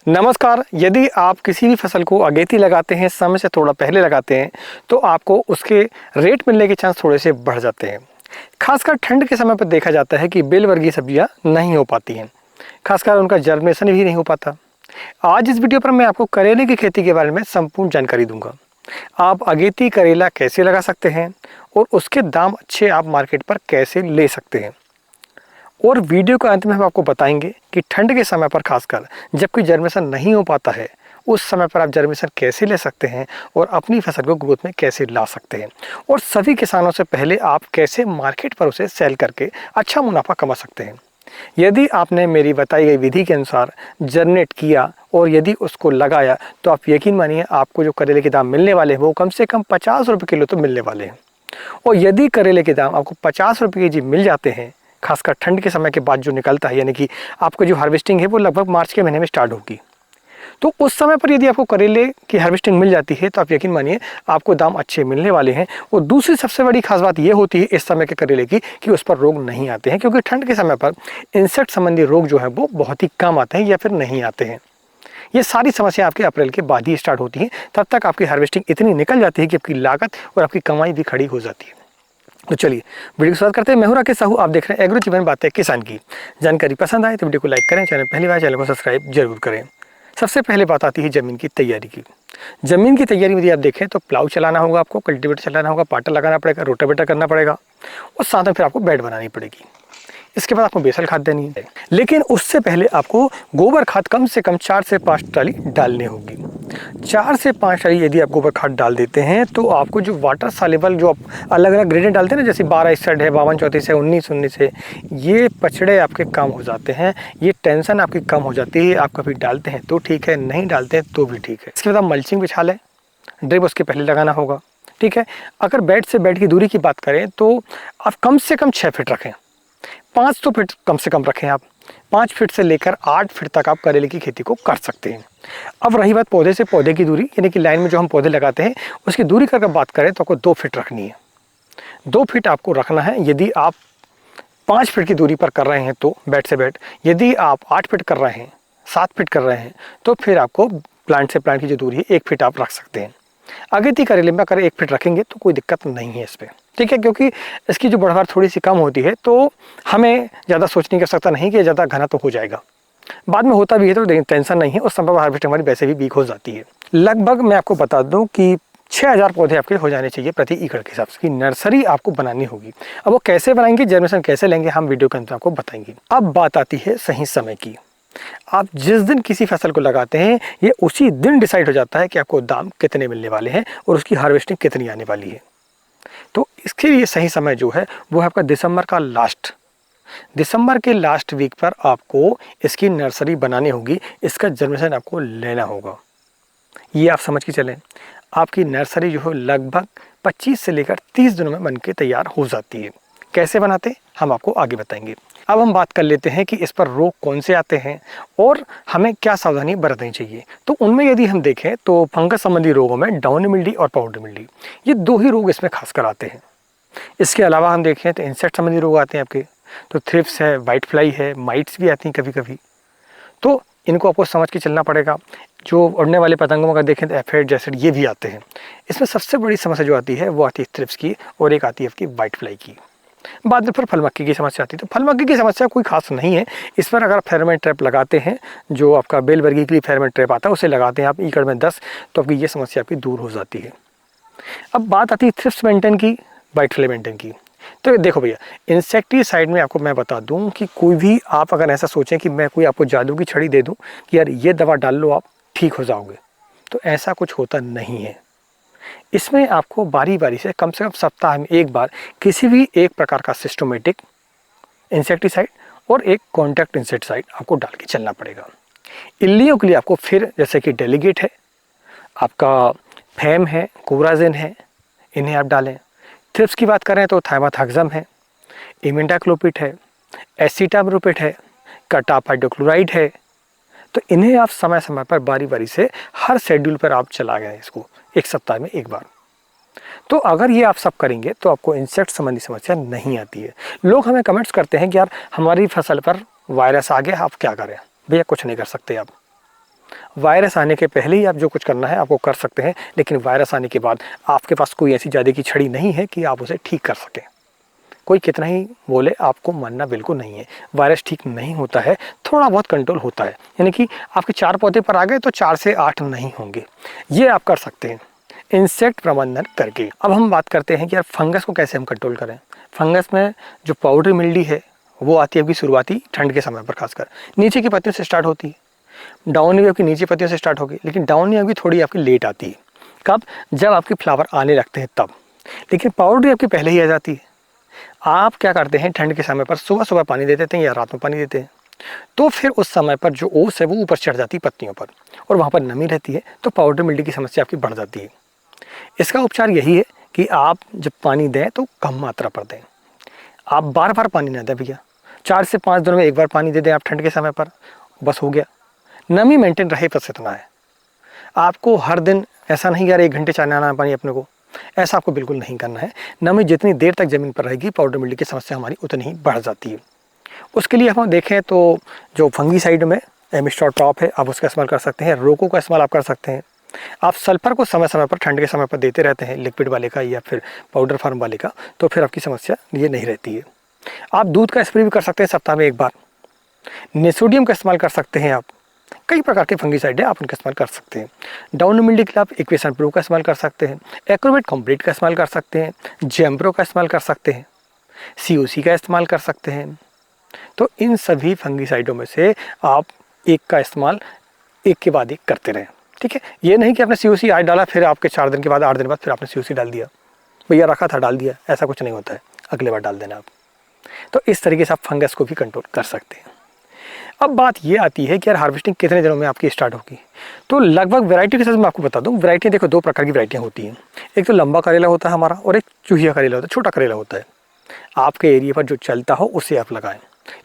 नमस्कार। यदि आप किसी भी फसल को अगेती लगाते हैं, समय से थोड़ा पहले लगाते हैं, तो आपको उसके रेट मिलने के चांस थोड़े से बढ़ जाते हैं। खासकर ठंड के समय पर देखा जाता है कि बेल वर्गीय सब्जियां नहीं हो पाती हैं, खासकर उनका जर्मिनेशन भी नहीं हो पाता। आज इस वीडियो पर मैं आपको करेले की खेती के बारे में संपूर्ण जानकारी दूंगा। आप अगेती करेला कैसे लगा सकते हैं और उसके दाम अच्छे आप मार्केट पर कैसे ले सकते हैं, और वीडियो के अंत में हम आपको बताएंगे कि ठंड के समय पर खासकर जब कोई जर्मिनेशन नहीं हो पाता है, उस समय पर आप जर्मिनेशन कैसे ले सकते हैं और अपनी फसल को ग्रोथ में कैसे ला सकते हैं, और सभी किसानों से पहले आप कैसे मार्केट पर उसे सेल करके अच्छा मुनाफा कमा सकते हैं। यदि आपने मेरी बताई गई विधि के अनुसार जर्मिनेट किया और यदि उसको लगाया, तो आप यकीन मानिए आपको जो करेले के दाम मिलने वाले हैं वो कम से कम 50 रुपये किलो तो मिलने वाले हैं। और यदि करेले के दाम आपको 50 रुपये के जी मिल जाते हैं, खासकर ठंड के समय के बाद जो निकलता है, यानी कि आपको जो हार्वेस्टिंग है वो लगभग मार्च के महीने में स्टार्ट होगी, तो उस समय पर यदि आपको करेले की हार्वेस्टिंग मिल जाती है तो आप यकीन मानिए आपको दाम अच्छे मिलने वाले हैं। और दूसरी सबसे बड़ी खास बात ये होती है इस समय के करेले की कि उस पर रोग नहीं आते हैं, क्योंकि ठंड के समय पर इंसेक्ट संबंधी रोग जो है वो बहुत ही कम आते हैं या फिर नहीं आते हैं। ये सारी समस्या आपके अप्रैल के बाद ही स्टार्ट होती है। तब तक आपकी हार्वेस्टिंग इतनी निकल जाती है कि आपकी लागत और आपकी कमाई भी खड़ी हो जाती है। तो चलिए वीडियो की शुरुआत करते हैं। मैं हूं राकेश साहू, आप देख रहे हैं एग्रो जीवन बातें किसान की। जानकारी पसंद आए तो वीडियो को लाइक करें, पहली बार चैनल को सब्सक्राइब जरूर करें। सबसे पहले बात आती है जमीन की तैयारी की। जमीन की तैयारी में यदि आप देखें तो प्लाऊ चलाना होगा, आपको कल्टीवेटर चलाना होगा, पाटर लगाना पड़ेगा, रोटावेटर करना पड़ेगा और साथ में फिर आपको बेड बनानी पड़ेगी। इसके बाद आपको बेसल खाद देनी है, लेकिन उससे पहले आपको गोबर खाद कम से कम 4 से 5 ट्राली डालनी होगी। 4 से 5 ट्राली यदि आप गोबर खाद डाल देते हैं तो आपको जो वाटर सॉल्युबल जो आप अलग अलग ग्रेडेड डालते हैं ना, जैसे 12 है, 52 है, 19 है, ये पचड़े आपके कम हो जाते हैं, ये टेंशन आपकी कम हो जाती है। आप कभी डालते हैं तो ठीक है, नहीं डालते हैं तो भी ठीक है। इसके बाद आप मल्चिंग बिछा लें, ड्रिप उसके पहले लगाना होगा, ठीक है। अगर बेड से बेड की दूरी की बात करें तो आप कम से कम 6 फीट रखें, 5 तो फीट कम से कम रखें। आप 5 फीट से लेकर 8 फीट तक आप करेले की खेती को कर सकते हैं। अब रही बात पौधे से पौधे की दूरी, यानी कि लाइन में जो हम पौधे लगाते हैं उसकी दूरी का अगर बात करें तो आपको 2 फीट रखनी है। 2 फीट आपको रखना है यदि आप 5 फीट की दूरी पर कर रहे हैं तो बेड से बेड। यदि आप 8 फीट कर रहे हैं, 7 फीट कर रहे हैं, तो फिर आपको प्लांट से प्लांट की जो दूरी है 1 फीट आप रख सकते हैं। अगेती करेले में अगर 1 फीट रखेंगे तो कोई दिक्कत नहीं है इस पर, ठीक है, क्योंकि इसकी जो बढ़वार थोड़ी सी कम होती है तो हमें ज़्यादा सोचने की आवश्यकता नहीं कि ज़्यादा घना तो हो जाएगा। बाद में होता भी है तो टेंशन नहीं है, उस समय पर हार्वेस्टिंग हमारी वैसे भी वीक हो जाती है। लगभग मैं आपको बता दूं कि 6000 पौधे आपके हो जाने चाहिए प्रति एकड़ के हिसाब से। नर्सरी आपको बनानी होगी। अब वो कैसे बनाएंगे, जर्मिनेशन कैसे लेंगे, हम वीडियो के अंदर आपको बताएंगे। अब बात आती है सही समय की। आप जिस दिन किसी फसल को लगाते हैं ये उसी दिन डिसाइड हो जाता है कि आपको दाम कितने मिलने वाले हैं और उसकी हार्वेस्टिंग कितनी आने वाली है। तो इसके लिए सही समय जो है वो है आपका दिसंबर के लास्ट वीक पर आपको इसकी नर्सरी बनानी होगी, इसका जर्मिनेशन आपको लेना होगा। ये आप समझ के चलें, आपकी नर्सरी जो है लगभग 25 से लेकर 30 दिनों में बनके तैयार हो जाती है। कैसे बनाते हैं हम आपको आगे बताएंगे। अब हम बात कर लेते हैं कि इस पर रोग कौन से आते हैं और हमें क्या सावधानी बरतनी चाहिए। तो उनमें यदि हम देखें तो फंगस संबंधी रोगों में डाउनी मिल्डी और पाउडर मिल्डी, ये 2 ही रोग इसमें खासकर आते हैं। इसके अलावा हम देखें तो इंसेक्ट संबंधी रोग आते हैं आपके, तो थ्रिप्स है, वाइट फ्लाई है, माइट्स भी आती हैं कभी कभी, तो इनको आपको समझ के चलना पड़ेगा। जो उड़ने वाले पतंगों का देखें तो एफेड जैसेड ये भी आते हैं। इसमें सबसे बड़ी समस्या जो आती है वो आती है थ्रिप्स की, और एक आती है आपकी वाइट फ्लाई की। बाद में फिर फल मक्खी की समस्या आती है। तो फल मक्खी की समस्या कोई खास नहीं है। इस पर अगर फेरोमोन ट्रैप लगाते हैं, जो आपका बेल वर्गीय के लिए फेरोमोन ट्रैप आता है उसे लगाते हैं आप एकड़ में 10, तो आपकी ये समस्या आपकी दूर हो जाती है। अब बात आती है थ्रिप्स मेंटेन की, वाइट फ्लाई मेंटेन की। तो देखो भैया, इंसेक्टिसाइड में आपको मैं बता दूं कि कोई भी आप अगर ऐसा सोचें कि मैं कोई आपको जादू की छड़ी दे दूं कि यार ये दवा डाल लो आप ठीक हो जाओगे, तो ऐसा कुछ होता नहीं है। इसमें आपको बारी बारी से कम सप्ताह में एक बार किसी भी एक प्रकार का सिस्टोमेटिक इंसेक्टिसाइड और एक कॉन्टैक्ट इंसेक्टिसाइड आपको डाल के चलना पड़ेगा। इल्लियों के लिए आपको फिर जैसे कि डेलीगेट है, आपका फैम है, कोराजिन है, इन्हें आप डालें। थ्रिप्स की बात करें तो थाइमाथाक्सम है, इमिडाक्लोपिड है, एसिटामिप्रिड है, कटाप हाइड्रोक्लोराइड है। तो इन्हें आप समय समय पर बारी बारी से हर शेड्यूल पर आप चला गए इसको एक सप्ताह में एक बार। तो अगर ये आप सब करेंगे तो आपको इंसेक्ट संबंधी समस्या नहीं आती है। लोग हमें कमेंट्स करते हैं कि यार हमारी फसल पर वायरस आ गया, आप क्या करें। भैया कुछ नहीं कर सकते आप। वायरस आने के पहले ही आप जो कुछ करना है आपको कर सकते हैं, लेकिन वायरस आने के बाद आपके पास कोई ऐसी जादू की छड़ी नहीं है कि आप उसे ठीक कर सकें। कोई कितना ही बोले आपको मानना बिल्कुल नहीं है। वायरस ठीक नहीं होता है, थोड़ा बहुत कंट्रोल होता है, यानी कि आपके 4 पौधे पर आ गए तो 4 से 8 नहीं होंगे। ये आप कर सकते हैं इंसेक्ट प्रबंधन करके। अब हम बात करते हैं कि यार फंगस को कैसे हम कंट्रोल करें। फंगस में जो पाउडरी मिल्डी है वो आती है अभी शुरुआती ठंड के समय पर, खासकर नीचे की पत्तियों से स्टार्ट होती है। डाउनी भी आपकी नीचे पत्तियों से स्टार्ट होगी, लेकिन डाउनी अभी थोड़ी आपकी लेट आती है। कब? जब आपके फ्लावर आने लगते हैं तब। लेकिन पाउडरी आपकी पहले ही आ जाती है। आप क्या करते हैं, ठंड के समय पर सुबह सुबह पानी दे देते हैं या रात में पानी देते हैं, तो फिर उस समय पर जो ओस है वो ऊपर चढ़ जाती है पत्तियों पर और वहाँ पर नमी रहती है, तो पाउडर मिल्डी की समस्या आपकी बढ़ जाती है। इसका उपचार यही है कि आप जब पानी दें तो कम मात्रा पर दें। आप बार बार पानी ना दें भैया, 4 से 5 दिनों में एक बार पानी दे दें आप ठंड के समय पर, बस हो गया। नमी मेंटेन रहे बस इतना है। आपको हर दिन ऐसा नहीं यार 1 घंटे चाहना आना पानी अपने को, ऐसा आपको बिल्कुल नहीं करना है। नमी जितनी देर तक ज़मीन पर रहेगी पाउडर मिल्डी की समस्या हमारी उतनी ही बढ़ जाती है। उसके लिए हम देखें तो जो फंगीसाइड में एमिस्टोर टॉप है आप उसका इस्तेमाल कर सकते हैं, रोको का इस्तेमाल आप कर सकते हैं। आप सल्फर को समय समय पर ठंड के समय पर देते रहते हैं, लिक्विड वाले का या फिर पाउडर फार्म वाले का, तो फिर आपकी समस्या ये नहीं रहती है। आप दूध का स्प्रे भी कर सकते हैं सप्ताह में 1 बार। नेसोडियम का इस्तेमाल कर सकते हैं आप। कई प्रकार के फंगीसाइड है, आप उनका इस्तेमाल कर सकते हैं। डाउन मिल्डी के लिए आप इक्वेशन प्रो का इस्तेमाल कर सकते हैं, एक्रोवेट कंप्लीट का इस्तेमाल कर सकते हैं, जेम्प्रो का इस्तेमाल कर सकते हैं, COC का इस्तेमाल कर सकते हैं। तो इन सभी फंगीसाइडों में से आप एक का इस्तेमाल एक के बाद एक करते रहें, ठीक है। ये नहीं कि आपने COC आज डाला फिर आपके 4 दिन के बाद 8 दिन बाद फिर आपने COC डाल दिया, भैया रखा था डाल दिया, ऐसा कुछ नहीं होता है, अगले बार डाल देना आप। तो इस तरीके से आप फंगस को भी कंट्रोल कर सकते हैं। अब बात ये आती है कि यार हार्वेस्टिंग कितने दिनों में आपकी स्टार्ट होगी। तो लगभग वैरायटी के साथ मैं आपको बता दूं, वैरायटी देखो 2 प्रकार की वैरायटियाँ होती हैं। एक तो लंबा करेला होता है हमारा और एक चूहिया करेला होता है, छोटा करेला होता है। आपके एरिया पर जो चलता हो उसे आप लगाएं,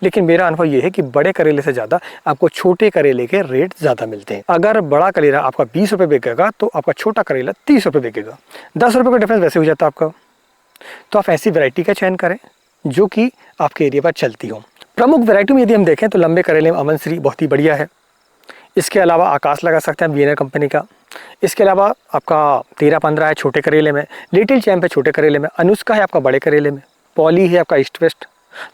लेकिन मेरा अनुभव ये है कि बड़े करेले से ज़्यादा आपको छोटे करेले के रेट ज़्यादा मिलते हैं। अगर बड़ा करेला आपका 20 रुपये बिकेगा तो आपका छोटा करेला 30 रुपये बिकेगा, 10 रुपये का डिफरेंस वैसे हो जाता है आपका। तो आप ऐसी वैरायटी का चयन करें जो कि आपके एरिया पर चलती हो। प्रमुख वैरायटी में यदि हम देखें तो लंबे करेले में अमन श्री बहुत ही बढ़िया है। इसके अलावा आकाश लगा सकते हैं वीनर कंपनी का। इसके अलावा आपका 13-15 है छोटे करेले में, लिटिल चैम्प है छोटे करेले में, अनुष्का है आपका बड़े करेले में, पॉली है आपका ईस्ट वेस्ट।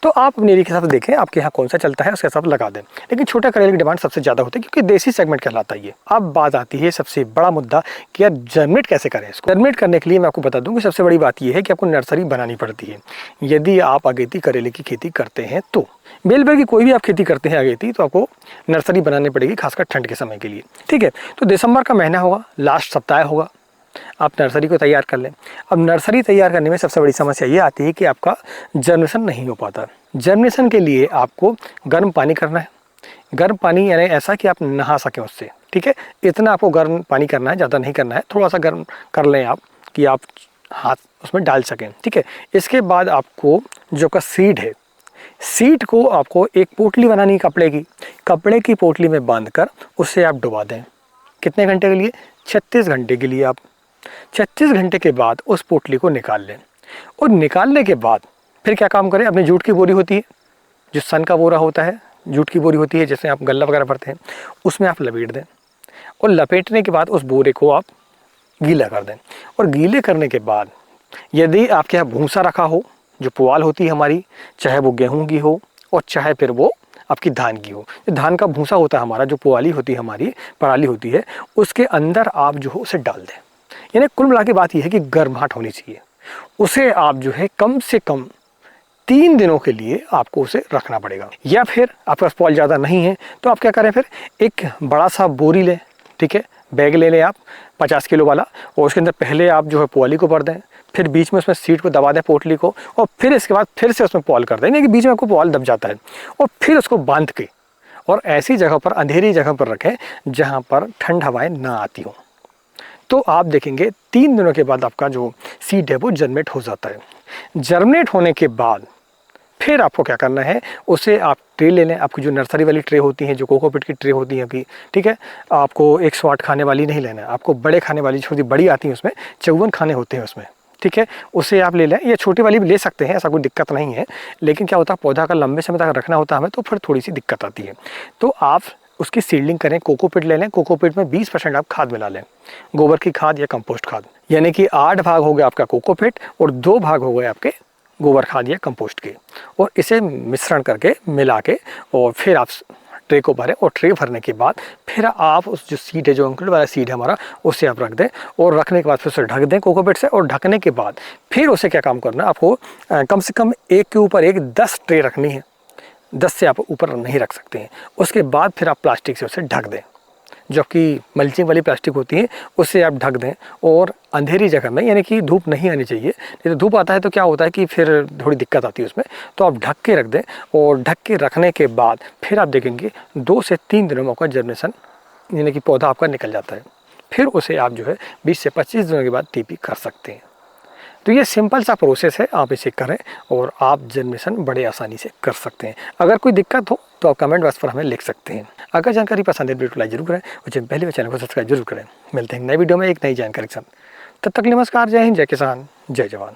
तो आप अपने एरिया के हिसाब से देखें आपके यहाँ कौन सा चलता है उसके हिसाब लगा दें, लेकिन छोटे करेले की डिमांड सबसे ज़्यादा होती है क्योंकि देसी सेगमेंट कहलाता है ये। अब बात आती है सबसे बड़ा मुद्दा कि यार जर्मिनेट कैसे करें इसको। जर्मिनेट करने के लिए मैं आपको बता दूं कि सबसे बड़ी बात यह है कि आपको नर्सरी बनानी पड़ती है। यदि आप अगेती करेले की खेती करते हैं तो बेल की कोई भी आप खेती करते हैं अगेती, तो आपको नर्सरी बनानी पड़ेगी खासकर ठंड के समय के लिए, ठीक है। तो दिसंबर का महीना होगा, लास्ट सप्ताह होगा, आप नर्सरी को तैयार कर लें। अब नर्सरी तैयार करने में सबसे बड़ी समस्या ये आती है कि आपका जर्मिनेशन नहीं हो पाता। जर्मिनेशन के लिए आपको गर्म पानी करना है। गर्म पानी यानी ऐसा कि आप नहा सकें उससे, ठीक है। इतना आपको गर्म पानी करना है, ज़्यादा नहीं करना है, थोड़ा सा गर्म कर लें आप कि आप हाथ उसमें डाल सकें, ठीक है। इसके बाद आपको जो का सीड है, सीड को आपको एक पोटली बनानी है कपड़े की पोटली में बांधकर उससे आप डुबा दें। कितने घंटे के लिए? 36 घंटे के लिए। आप 36 घंटे के बाद उस पोटली को निकाल लें और निकालने के बाद फिर क्या काम करें, अपनी जूट की बोरी होती है, जो सन का बोरा होता है, जूट की बोरी होती है जैसे आप गल्ला वगैरह भरते हैं, उसमें आप लपेट दें और लपेटने के बाद उस बोरे को आप गीला कर दें। और गीले करने के बाद यदि आपके यहाँ भूसा रखा हो, जो पुआल होती है हमारी, चाहे वो गेहूं की हो और चाहे फिर वो आपकी धान की हो, जो धान का भूसा होता है हमारा, जो पुआली होती है हमारी, पराली होती है, उसके अंदर आप जो हो उसे डाल दें। यानी कुल मिला के बात यह है कि गर्माहट होनी चाहिए। उसे आप जो है कम से कम 3 दिनों के लिए आपको उसे रखना पड़ेगा। या फिर आपके पास पुआल ज़्यादा नहीं है तो आप क्या करें, फिर एक बड़ा सा बोरी लें, ठीक है, बैग ले लें आप 50 किलो वाला, और उसके अंदर पहले आप जो है पुआली को भर दें, फिर बीच में उसमें सीट को दबा दें पोटली को, और फिर इसके बाद फिर से उसमें पुआल कर दें, नहीं कि बीच में आपको पुआल दब जाता है, और फिर उसको बांध के और ऐसी जगह पर, अंधेरी जगह पर रखें जहाँ पर ठंड हवाएं ना आती हों। तो आप देखेंगे 3 दिनों के बाद आपका जो सीड है वो जर्मिनेट हो जाता है। जर्मिनेट होने के बाद फिर आपको क्या करना है, उसे आप ट्रे ले लें, आपकी जो नर्सरी वाली ट्रे होती हैं, जो कोकोपीट की ट्रे होती हैं आपकी, ठीक है। आपको 108 खाने वाली नहीं लेना है, आपको बड़े खाने वाली, छोटी बड़ी आती है उसमें 54 खाने होते हैं उसमें, ठीक है, उसे आप ले लें। या छोटी वाली भी ले सकते हैं, ऐसा कोई दिक्कत नहीं है, लेकिन क्या होता है पौधा का लंबे समय तक रखना होता है हमें, तो फिर थोड़ी सी दिक्कत आती है। तो आप उसकी सीडलिंग करें। कोकोपीट ले लें, कोकोपीट में 20% आप खाद मिला लें, गोबर की खाद या कंपोस्ट खाद, यानी कि 8 भाग हो गया आपका कोकोपीट और 2 भाग हो गए आपके गोबर खाद या कंपोस्ट के। और इसे मिश्रण करके मिला के और फिर आप ट्रे को भरें, और ट्रे भरने के बाद फिर आप उस जो सीड है, जो अंकुरित वाला सीड है हमारा, उसे आप रख दें, और रखने के बाद फिर उसे ढक दें कोकोपीट से। और ढकने के बाद फिर उसे क्या काम करना है आपको, कम से कम एक के ऊपर एक 10 ट्रे रखनी है, 10 से आप ऊपर नहीं रख सकते हैं। उसके बाद फिर आप प्लास्टिक से उसे ढक दें, जो कि मल्चिंग वाली प्लास्टिक होती है, उससे आप ढक दें। और अंधेरी जगह में, यानी कि धूप नहीं आनी चाहिए, नहीं तो धूप आता है तो क्या होता है कि फिर थोड़ी दिक्कत आती है उसमें, तो आप ढक के रख दें। और ढक के रखने के बाद फिर आप देखेंगे 2 से 3 दिनों में आपका जर्मिनेशन, यानी कि पौधा आपका निकल जाता है। फिर उसे आप जो है 20 से 25 दिनों के बाद टीपी कर सकते हैं। तो ये सिंपल सा प्रोसेस है, आप इसे करें और आप जर्मिनेशन बड़े आसानी से कर सकते हैं। अगर कोई दिक्कत हो तो आप कमेंट बॉक्स पर हमें लिख सकते हैं। अगर जानकारी पसंद है वीडियो को लाइक जरूर करें, और जब पहले चैनल को सब्सक्राइब जरूर करें। मिलते हैं नई वीडियो में एक नई जानकारी के साथ। तब तक नमस्कार, जय हिंद, जय किसान, जय जवान।